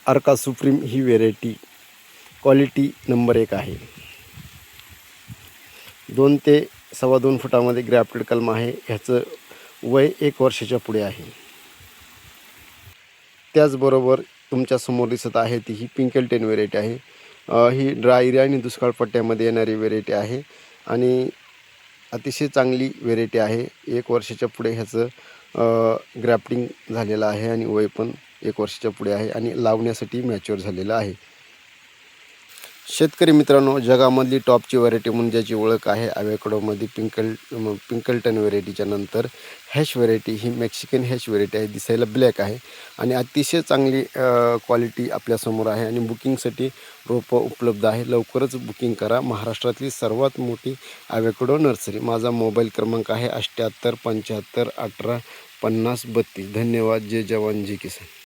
अर्का supreme ही variety quality number 1 आहे. 2 ते 2.25 फुटामध्ये grafted कलम आहे. ह्याचं वय 1 वर्षाच्या पुढे आहे. त्याचबरोबर तुमच्यासमोर दिसत आहे ती ही पिंकल्टन व्हेरायटी आहे. ही ड्राय एरिया आणि दुष्काळ पट्ट्यामध्ये येणारी व्हेरायटी आहे आणि अतिशय चांगली व्हेरायटी आहे. 1 वर्षाच्या पुढे ह्याचं ग्राफ्टिंग झालेलं आहे आणि वय पण 1 वर्षाच्या पुढे आहे आणि लावण्यासाठी मॅच्युअर झालेलं आहे. शेतकरी मित्रांनो, जगामधली टॉपची व्हेरायटी म्हणून ज्याची ओळख आहे ॲव्होकॅडोमध्ये पिंकल्टन व्हेरायटीच्या नंतर हॅश व्हेरायटी ही मेक्सिकन हॅश व्हेरायटी आहे. दिसायला ब्लॅक आहे आणि अतिशय चांगली क्वालिटी आपल्यासमोर आहे आणि बुकिंगसाठी रोपं उपलब्ध आहे. लवकरच बुकिंग करा. महाराष्ट्रातली सर्वात मोठी ॲव्होकॅडो नर्सरी. माझा मोबाईल क्रमांक आहे 78 75 18 50 32. धन्यवाद. जय जवान जय किसान.